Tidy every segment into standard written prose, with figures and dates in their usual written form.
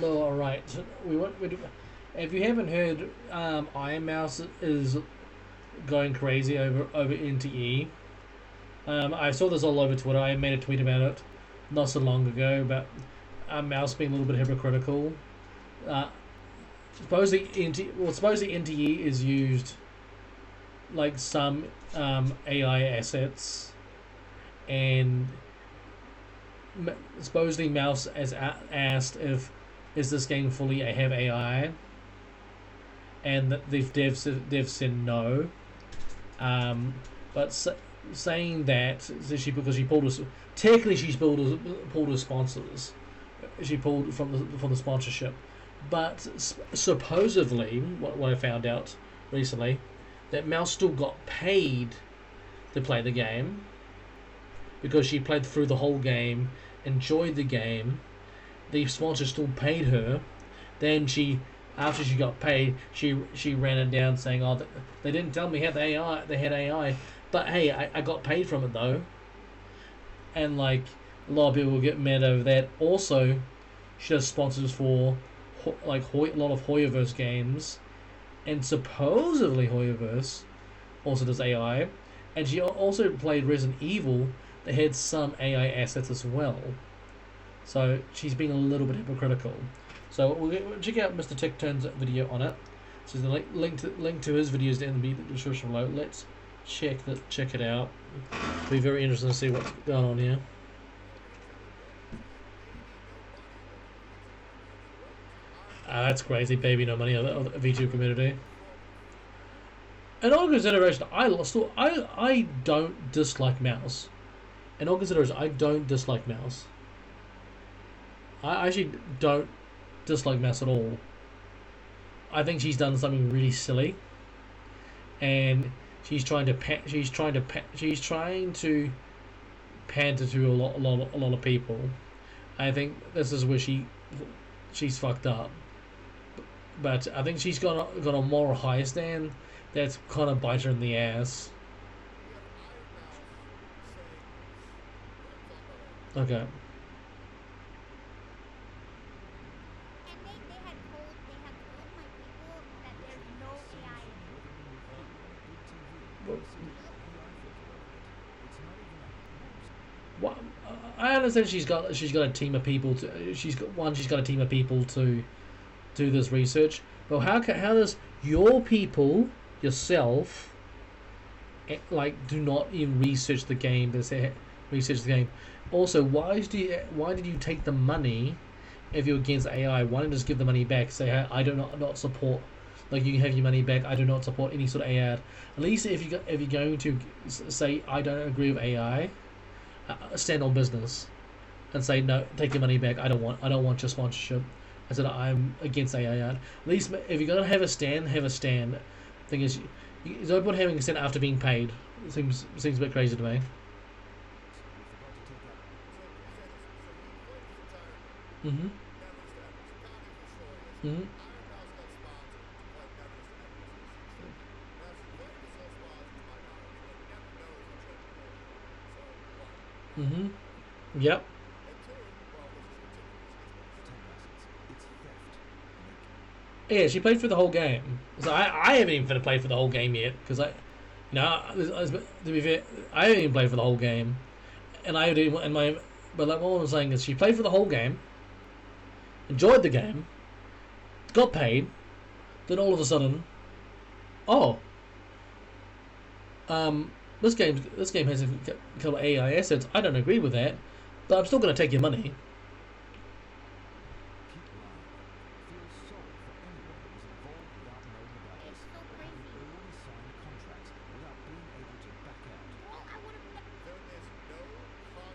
Well, all right. So if you haven't heard, Ironmouse is going crazy over NTE. I saw this all over Twitter. I made a tweet about it not so long ago about Mouse being a little bit hypocritical. Uh, supposedly NTE is used like some AI assets, and supposedly Mouse has asked if is this game fully have AI, and they've said no. But saying that she because she pulled us technically pulled her sponsors, she pulled from the sponsorship, but supposedly what I found out recently that Mouse still got paid to play the game because she played through the whole game, enjoyed the game. The sponsor still paid her. Then after she got paid, she ran it down saying, "Oh, they didn't tell me had the AI. They had AI, but hey, I got paid from it though." And like a lot of people get mad over that. Also, she does sponsors for a lot of Hoyoverse games, and supposedly Hoyoverse also does AI, and she also played Resident Evil that had some AI assets as well. So she's being a little bit hypocritical. So we'll check out Mr. Tickturn's video on it. So the link to his videos in the description below. Let's check it out. It'll be very interesting to see what's going on here. That's crazy. Baby, no money of the V2 community. In all consideration, I don't dislike Mouse. In all consideration, I don't dislike Mouse. I actually don't dislike Mouse at all. I think she's done something really silly, and she's trying to pander to a lot of people. I think this is where she's fucked up. But I think she's got a moral high stand that's kind of bite her in the ass. Okay. What I understand, she's got a team of people to she's got a team of people to do this research. But how does your people yourself do not even research the game? Research the game. Also, why did you take the money if you're against AI? Why don't you just give the money back? Say, hey, I do not support. Like, you can have your money back. I do not support any sort of AI. At least if you're going to say I don't agree with AI, stand on business and say no, take your money back. I don't want your sponsorship. I said I'm against AI. At least if you're gonna have a stand, have a stand. Thing is, there's no point having a stand after being paid. It seems a bit crazy to me. Mhm. Mhm. Mhm. Yep. Yeah, she played for the whole game. So I haven't even played for the whole game yet because to be fair, I haven't even played for the whole game, and I did and my but like what I'm saying is she played for the whole game, enjoyed the game, got paid, then all of a sudden, oh, this game has a couple of AI assets. I don't agree with that, but I'm still going to take your money.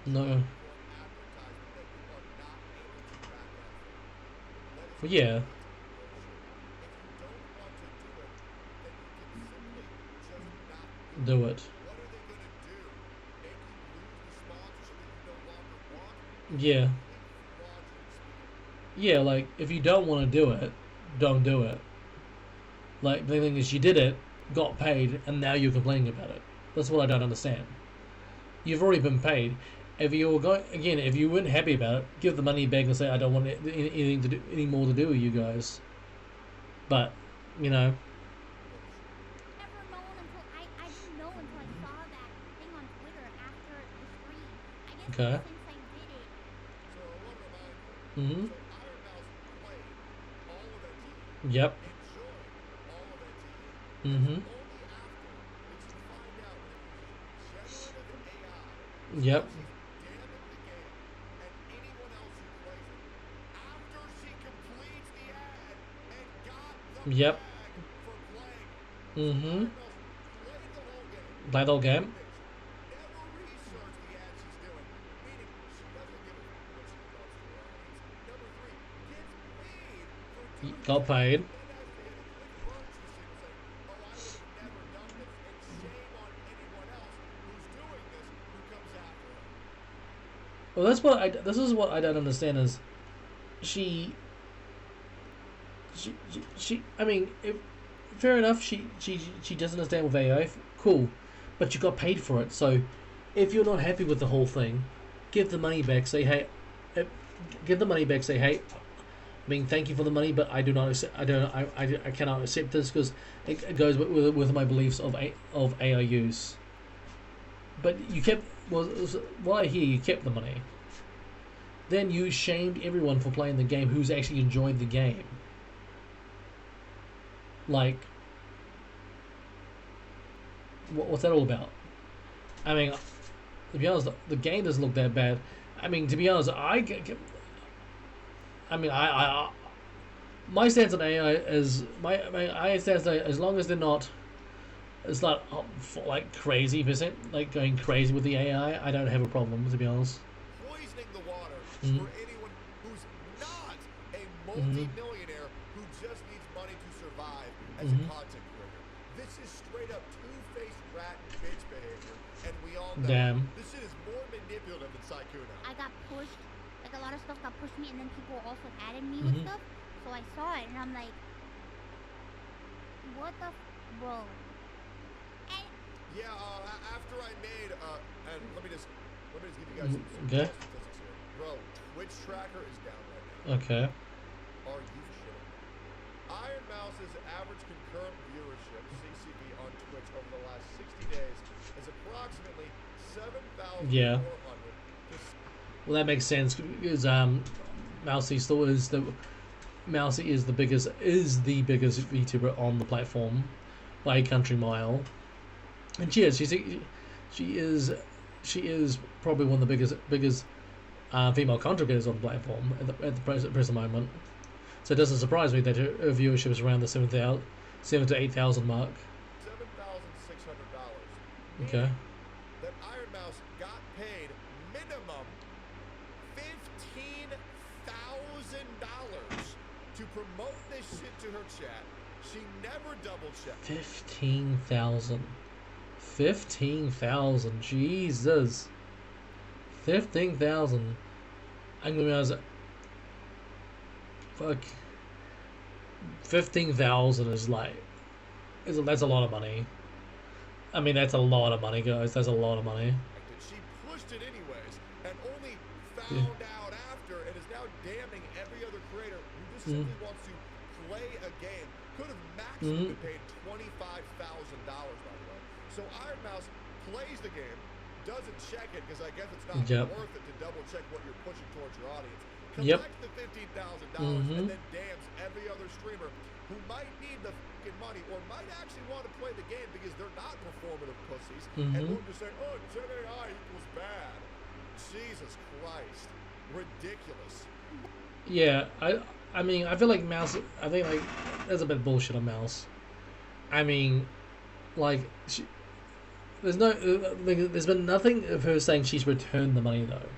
No. Well, yeah. Do it. Yeah. Yeah, like, if you don't want to do it, don't do it. Like, the thing is, you did it, got paid, and now you're complaining about it. That's what I don't understand. You've already been paid, if you were going again, if you weren't happy about it, give the money back and say I don't want anything to do any more to do with you guys. But you know, Never known until I didn't know until I saw that thing on Twitter after the stream. I guess okay. since I did it. So I want to remind you. Mhm. So Ironmouse played all of that TV, Yep. enjoyed all of that TV. Mhm. Only after did she find out that it was generative AI. Yep. She's damning the game and anyone else who plays it. After she completes the ad and got the Yep. bag for playing it. Mhm. Ironmouse played the whole game. Play the whole game. Never research the ad she's doing, meaning she doesn't give a what she does to her audience. Number three, gets paid for doing Got paid. then has to hit a quick purchase and say, oh, I would have never done this, and shame on anyone else who's doing this who comes after her. Well, that's what this is what I don't understand is she I mean, fair enough. She doesn't understand with AI. Cool, but you got paid for it. So, if you're not happy with the whole thing, give the money back. Say hey, give the money back. Say hey. I mean, thank you for the money, but I do not accept. I cannot accept this because it goes with my beliefs of AI use. But you kept what I hear. You kept the money. Then you shamed everyone for playing the game who's actually enjoyed the game. Like, what's that all about? I mean, to be honest, the game doesn't look that bad. I mean, to be honest, my stance on AI is my stance on as long as they're not, it's not like crazy percent, like going crazy with the AI. I don't have a problem, to be honest. Poisoning the water Mhm. for anyone who's not a multi-millionaire who just needs money to survive as a content creator. This is straight up two-faced rat bitch behavior, and we all know Damn. this shit is more manipulative than Saikuna. I got pushed, like a lot of stuff got pushed me, and then people also added me with stuff. So I saw it, and I'm like, what the, bro? And Yeah, after I made, and let me just give you guys some Okay. statistics here. Bro, Twitch tracker is down right now. Okay. Are you shitting me? Ironmouse's average concurrent viewership, CCV, on Twitch over the last 60 days is approximately 7,400 Yeah. to Well, that makes sense because Mousy still is Mousy is the biggest VTuber on the platform by a country mile, and she is probably one of the biggest female contributors on the platform at the present moment. So it doesn't surprise me that her viewership is around the 7 to 8,000 mark. $7,600. Okay. That Ironmouse got paid minimum $15,000 to promote this shit to her chat. She never double checked. 15,000. 15,000. Jesus. 15,000. I'm gonna be honest. Fuck. 15,000 is like. That's a lot of money. I mean, that's a lot of money, guys. That's a lot of money. She pushed it anyways, and only found out after, and is now damning every other creator who just simply wants to play a game. Could have maximum been paid $25,000, by the way. So Ironmouse plays the game, doesn't check it because I guess it's not worth it to double check what you're pushing towards your audience. Collects the $15,000 and then damns every other streamer who might need the fucking money or might actually want to play the game because they're not performative pussies and won't just say, oh, Gen AI equals bad. Jesus Christ. Ridiculous. Yeah, I mean, I feel like Mouse. I think like there's a bit of bullshit on Mouse. I mean, like there's been nothing of her saying she's returned the money though.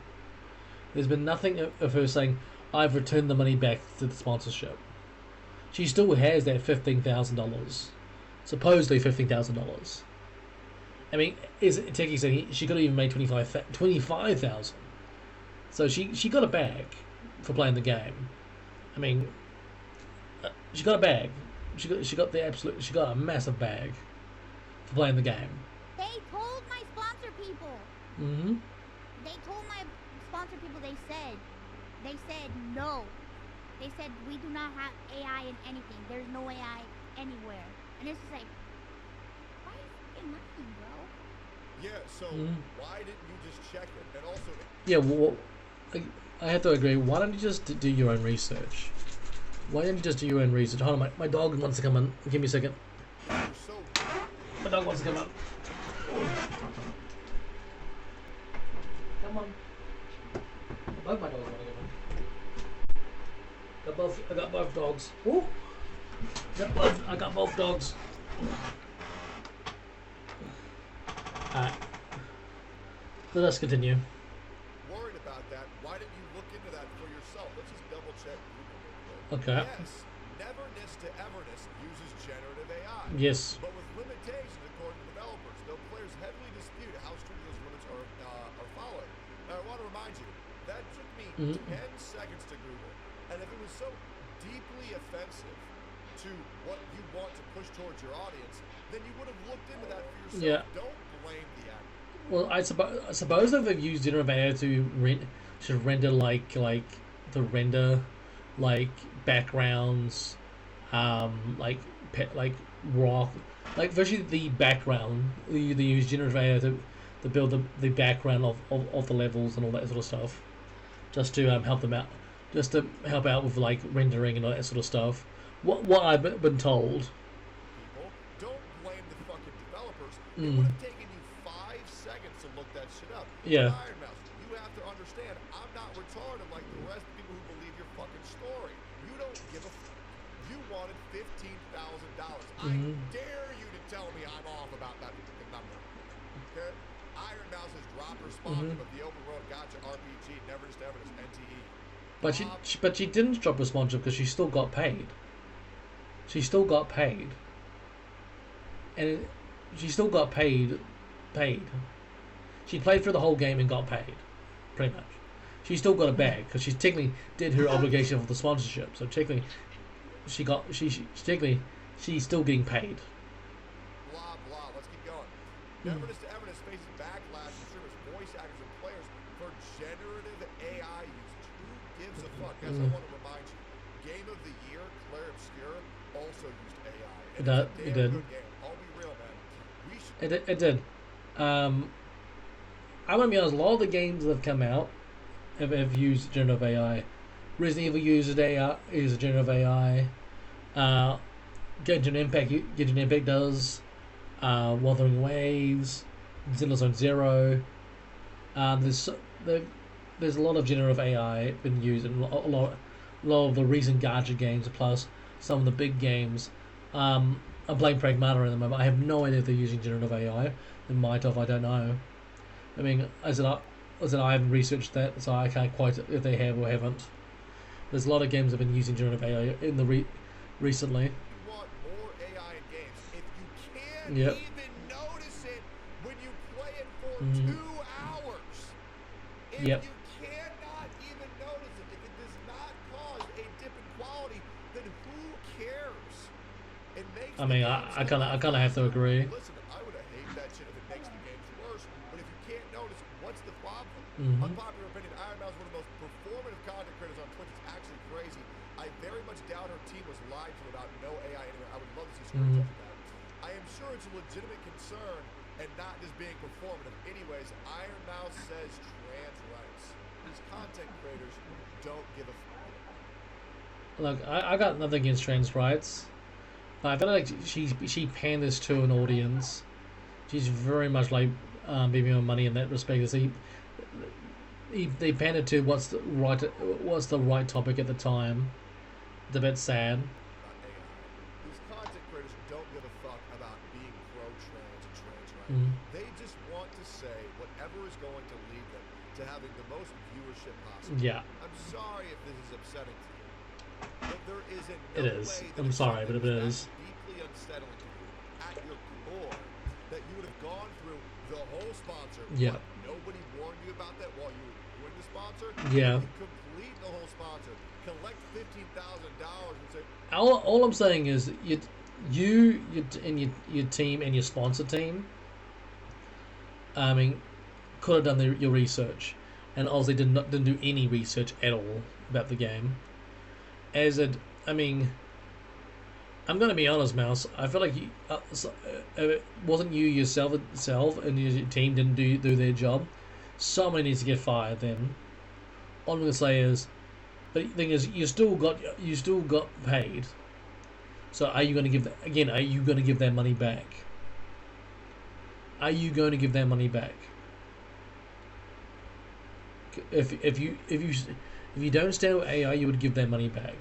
There's been nothing of her saying I've returned the money back to the sponsorship. She still has that $15,000, supposedly $15,000. I mean, is technically saying she could have even made 25,000. So she got a bag for playing the game. I mean, she got a bag. She got a massive bag for playing the game. they told my sponsor people. Mm-hmm. They told my sponsor people, they said no. They said we do not have AI in anything. There's no AI anywhere. And it's just like, why are you fucking lying, bro? Yeah, so why didn't you just check it? And also, Yeah, well, I have to agree. Why don't you just do your own research? Why don't you just do your own research? Hold on, my dog wants to come in. Give me a second. you're so My dog wants to come in. Come on. Both my dogs want to come in. I got both dogs. Ooh. I got both dogs. Alright. Let us continue. worried about that. Why didn't you look into that for yourself? Let's just double check Google real quick. Okay. Yes, Neverness to Everness uses generative AI. Yes. But with limitations according to developers, though players heavily dispute how strict those limits are followed. Now, I want to remind you, that took me 10 seconds to Google. And if it was so deeply offensive to what you want to push towards your audience, then you would have looked into that for yourself. Yeah. Don't blame the actor. Well, I suppose that they've used generative AI to render like backgrounds, like rock, like virtually the background. They use generative AI to build the background of the levels and all that sort of stuff, just to help them out, just to help out with like rendering and all that sort of stuff. What I've been told. People, don't blame the fucking developers. It would have taken you 5 seconds to look that shit up. Yeah. Ironmouse, you have to understand, I'm not retarded like the rest of people who believe your fucking story. You don't give a You wanted $15,000. I dare you to tell me I'm off about that fucking number. Okay? Ironmouse has dropped her sponsor, but the Open World Gotcha RPG, Never Just Ever, NTE. But she didn't drop a sponsor because she still got paid. She still got paid. And she still got paid. She played through the whole game and got paid, pretty much. She still got a bag because she technically did her obligation for the sponsorship. So technically, she's still getting paid. Blah blah. Let's keep going. Neverness to Everness faces backlash from streamers, voice actors, and players for generative AI usage. Who gives a fuck? Guys, I want to remind you, Game of the Year, Claire Obscure, also used AI. And it's a damn did. good game. I'll be real, man. We should. It did. I'm gonna be honest. A lot of the games that have come out have used generative AI. Resident Evil uses AI. Uses generative AI. Genshin Impact does. Wuthering Waves, Xenoblade Zero. There's a lot of generative AI been used in a lot of the recent gacha games, plus some of the big games. I'm playing Pragmata at the moment. I have no idea if they're using generative AI. They might have. I don't know. I mean, as I haven't researched that, so I can't quite if they have or haven't. There's a lot of games that have been using generative AI in the recently. You want more AI in games. If you can't Yep. even notice it when you play it for 2 hours. If Yep. you cannot even notice it, if it does not cause a dip in quality, then who cares? It makes I mean, I kind of have to agree. Listen, I would hate that shit if it makes the games worse, but if you can't notice, what's the problem? Unpopular opinion, Ironmouse is one of the most performative content creators on Twitch. It's actually crazy. I very much doubt her team was lied to about no AI anywhere. I would love to see screenshots of that. I am sure it's a legitimate concern and not just being performative. Anyways, Ironmouse says trans rights. These content creators don't give a fuck. Look, I got nothing against trans rights. But I feel like she panders to an audience. She's very much like BBM money in that respect. They pander to what's the right topic at the time. It's a bit sad. About AI. These content creators don't give a fuck about being pro-trans and trans rights. They just want to say whatever is going to lead them to having the most viewership possible. Yeah, I'm sorry if this is upsetting to you, but there isn't it no is. way that I'm if sorry, something but it was is. that deeply unsettling to you at your core that you would have gone through the whole sponsor. Yeah. What, nobody warned you about that while you were doing the sponsor? Yeah. You complete the whole sponsor, collect $15,000 and say, All I'm saying is you and your team and your sponsor team. I mean, could have done your research. and obviously didn't do any research at all about the game. As it, I mean, I'm gonna be honest, Mouse. I feel like it wasn't you yourself and your team didn't do their job. Someone needs to get fired. Then all I'm gonna say is, but the thing is, you still got paid. So are you gonna give that again? Are you gonna give that money back? Are you going to give that money back? If you don't stand with AI, you would give that money back,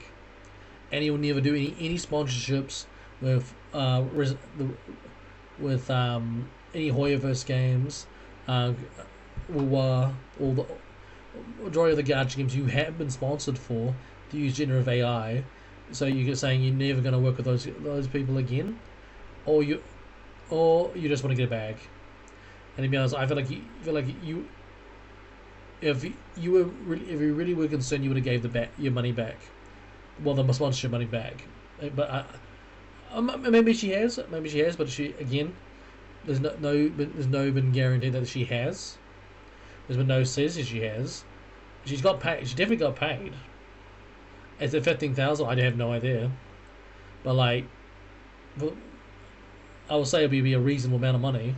and you would never do any sponsorships with any Hoyoverse games, or all the majority of the garbage games you have been sponsored for to use generative AI. So you're saying you're never going to work with those people again, or you just want to get it back. And to be honest, I feel like you if you really were concerned, you would have gave your money back, well, the sponsorship money back. But maybe she has, but she again, there's no been guaranteed that she has. There's been no says she has. She's got paid. She definitely got paid. Is it 15,000? I have no idea. But like, I would say it'd be a reasonable amount of money.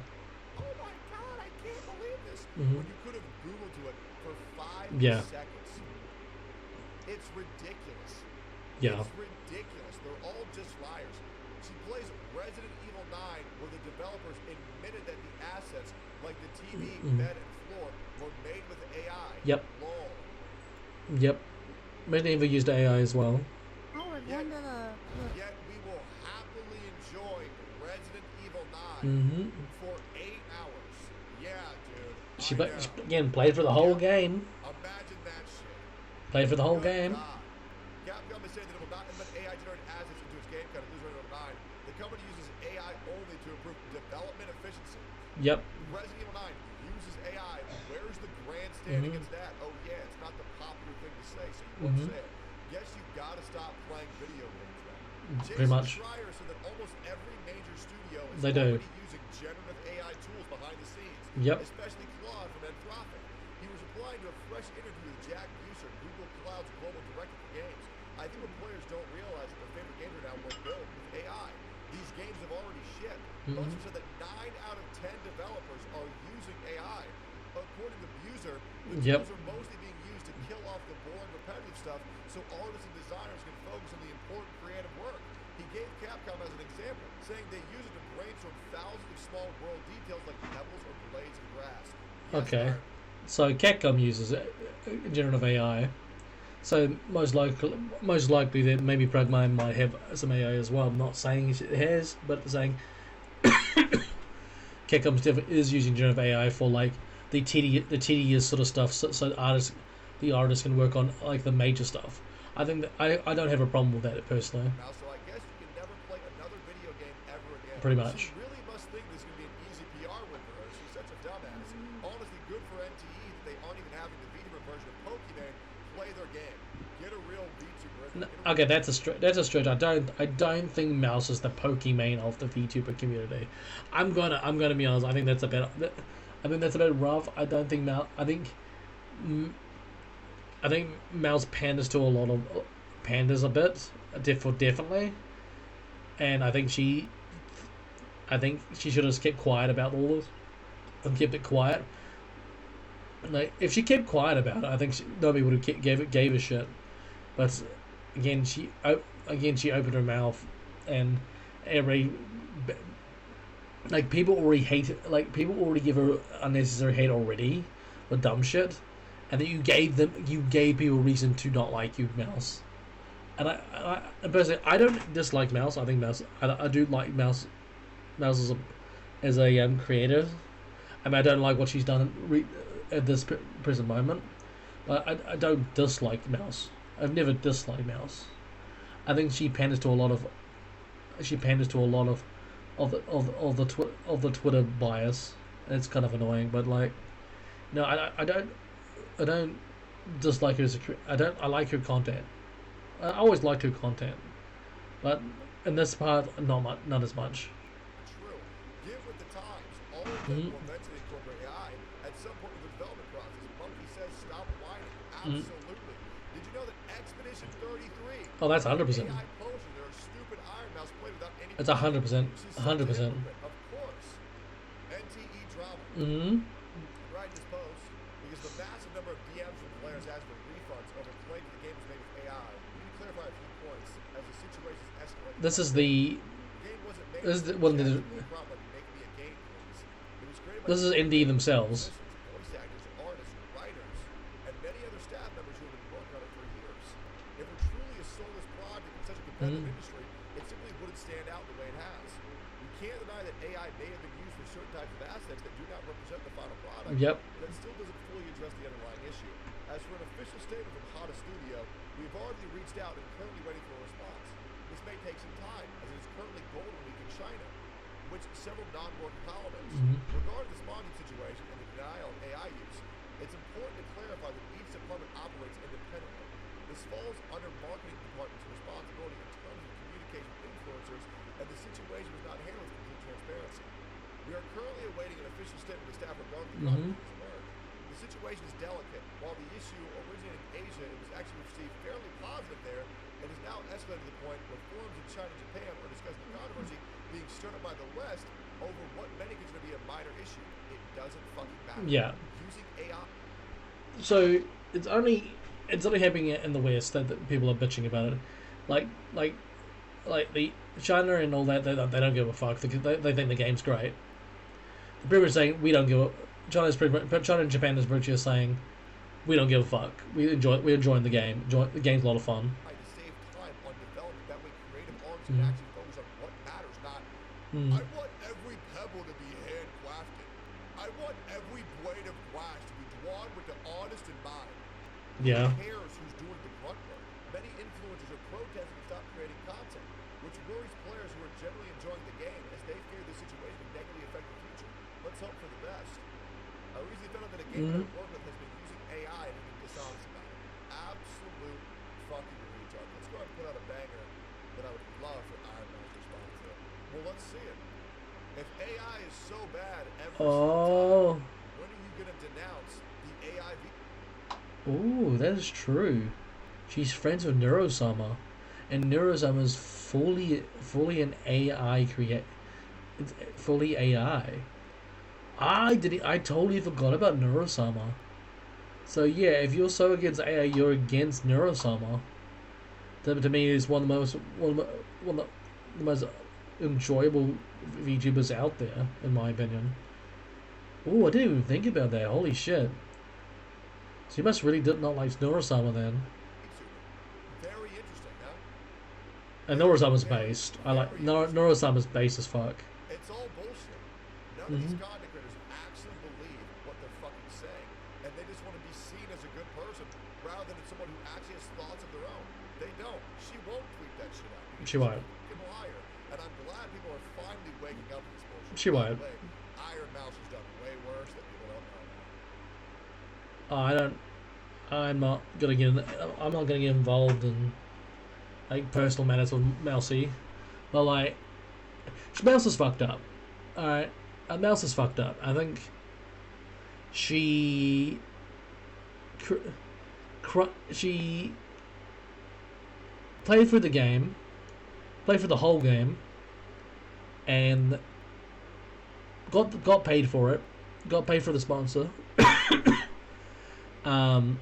Oh my God, I can't believe this. Mm-hmm. When you could have Googled to it for 5 seconds. It's ridiculous. Yeah. It's ridiculous. They're all just liars. She plays Resident Evil 9 where the developers admitted that the assets, like the TV, bed, and floor, were made with AI. Yep. Lol. Yep. Resident Evil used AI as well. Oh, we're going to the... Yet we will happily enjoy Resident Evil 9 for 8 hours. Yeah, dude. She again played for the whole game. Imagine that shit. Played for the whole Good game. God. Capcom is saying that it will not embed AI-generated assets into its game code, Resident Evil 9. The company uses AI only to improve development efficiency. Yep. Resident Evil 9 uses AI. Where's the grandstand against that? Oh yeah, it's not the popular thing to say, so you won't say it. Guess you gotta stop playing video games now. Pretty much. Schreier said that almost every major studio is They do. already using generative AI tools behind the scenes. Yep. Especially Claude from Anthropic. He was replying to a fresh interview with Jack Buser, Google Cloud's global director for games. I think what players don't realize that their favorite games are now were built with AI. These games have already shipped. Buster said that 9 out of 10 developers are using AI. According to Buser, the tools are mostly being used to kill off the boring, repetitive stuff so artists and designers can focus on the important creative work. He gave Capcom as an example, saying they use it to brainstorm thousands of small world details like pebbles or blades of grass. Yes, Okay. Art. So Capcom uses generative AI. So most likely that maybe Pragma might have some AI as well. I'm not saying it has, but saying Capcom is using generative AI for like the tedious sort of stuff, so the artists can work on like the major stuff. I think that I don't have a problem with that personally. Now, so I guess you can never play another video game ever again. Pretty much. She really must think this is going to be an easy PR win for her. She's such a dumbass. Honestly, good for NTE that they aren't even having the VTuber version of Pokemon play their game. Get a real VTuber. Okay, that's a stretch. I don't think Mouse is the Pokemon of the VTuber community. I'm gonna be honest. I think that's a bit rough. I don't think Mouse. I think Mouse panders to a lot of pandas a bit, definitely, and I think she should have kept quiet about all this and kept it quiet. Like if she kept quiet about it, I think nobody would have gave a shit. But again, she opened her mouth, and people already hate it. Like people already give her unnecessary hate already with dumb shit. And then you gave people reason to not like you, Mouse. And I personally, I don't dislike Mouse. I think Mouse, I do like Mouse as a creator. I mean, I don't like what she's done at this present moment, but I don't dislike Mouse. I've never disliked Mouse. I think she panders to a lot of the Twitter bias. And it's kind of annoying, but like, no, I don't dislike her as I like her content. I always liked her content, but in this part, not as much. True. Get with the times. All of them will eventually incorporate AI at some point in the development process. Monkey says Absolutely. Did you know that Expedition 33? Oh, that's 100%. AI poster, there are stupid Ironmouse played without any. It's 100%. She's such a 100%. hypocrite. Of course. NTE drama. Right in this post, because the massive number of DMs from players ask for refunds over claims the game was made with AI. We need to clarify a few points as the situation is escalating. This is the. The game wasn't made This is the with one. make me a game, please. It was created by This is indie themselves. voice actors, artists, writers, and many other staff members who have been working on it for years. If it truly is soulless project in such a competitive industry, it simply wouldn't stand out the way it has. We can't deny that AI may have been used for certain types of assets that do not represent the final product. Yep. But that still doesn't fully address the underlying issue. As for an official statement from Hada Studio, we've already reached out and currently waiting for a response. This may take some time, as it is currently Golden Week in China, which several non-working holidays. Regarding the sponsoring situation and the denial of AI use, it's important to clarify that each department operates independently. This falls under marketing department's responsibility in terms of communication with influencers, and the situation was not handled with complete transparency. We are currently awaiting an official statement of staff regarding the project has emerged. The situation is delicate. While the issue originated in Asia, it was actually received fairly positive there, and is now escalated to the point where forums in China and Japan are discussing the controversy being stirred up by the West over what many consider to be a minor issue. It doesn't fucking matter. Yeah. Using AI. So it's only happening in the West that people are bitching about it, like the China and all that. They don't give a fuck. They think the game's great. The people are saying we don't give a. China and Japan is pretty just saying we don't give a fuck. We're enjoying the game. The game's a lot of fun. To save time on development, that way creative artists can actually focus on what matters, not. I want every pebble to be handcrafted. I want every blade of glass to be drawn with the artist in mind. Yeah. Who cares who's doing the grunt work? Many influencers are protesting and stop creating content, which worries players who are generally enjoying the game as they fear the situation will negatively affect the future. Let's hope for the best. I recently found out that a game that I work with has been using AI and has been dishonest about it. Absolute fucking retard. Let's go ahead and put out a banger that I would love for Ironmouse to respond to. Well, let's see it. If AI is so bad every single time, when are you going to denounce the AI? Ooh, that is true. She's friends with Neurosama, and Neurosama is fully an AI It's fully AI. I totally forgot about Neurosama. So yeah, if you're so against AI, you're against Neurosama. That to me is one of the most enjoyable VTubers out there, in my opinion. Oh, I didn't even think about that. Holy shit. So you must really not like Neurosama then. Very interesting, huh? And Neurosama's based. I like Neurosama's based as fuck. It's all bullshit. None of these content creators actually believe what they're fucking saying, and they just want to be seen as a good person rather than someone who actually has thoughts of their own. They don't. She won't tweet that shit out. She won't. She's a liar, and I'm glad people are finally waking up to this bullshit. She won't. Ironmouse has done way worse that people don't know now. I'm not gonna get involved in like personal matters with Mousy, but like, Mouse is fucked up. All right, Mouse is fucked up. I think she played through the game, played through the whole game, and got paid for it, got paid for the sponsor. And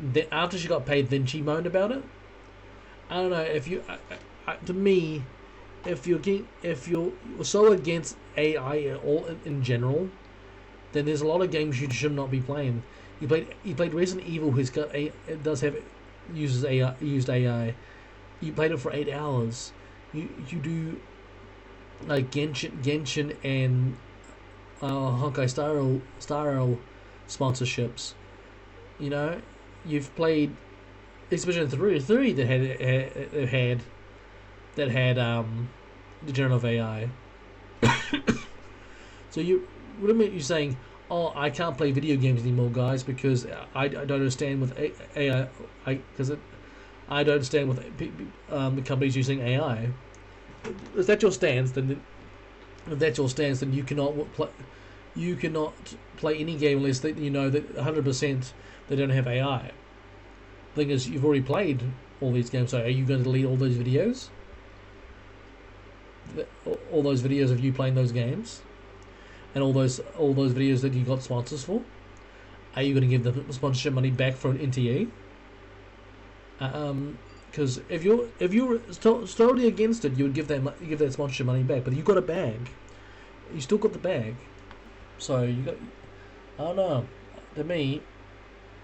then after she got paid, then she moaned about it. I don't know if you. To me, if you're so against AI all in general, then there's a lot of games you should not be playing. You played Resident Evil, used AI. You played it for 8 hours. You do like Genshin and Honkai Star Rail sponsorships. You know, you've played Expedition 3 that had the generative AI. So what do you saying? Oh, I can't play video games anymore, guys, because I don't understand with AI. I don't understand with the companies using AI. If that's your stance, then you cannot play any game unless that you know that 100% they don't have AI. The thing is, you've already played all these games, so are you going to delete all those videos? All those videos of you playing those games, and all those videos that you got sponsors for? Are you going to give the sponsorship money back for an NTE? Because if you're totally against it, you would give that sponsorship money back. But you got a bag. You still got the bag. So you got. I don't know. To me,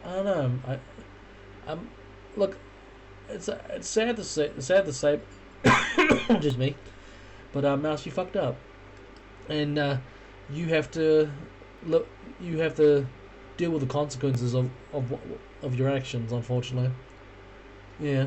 I don't know. Look, it's sad to say. Just me. But Mouse, you fucked up, and you have to look. You have to deal with the consequences of your actions. Unfortunately, yeah.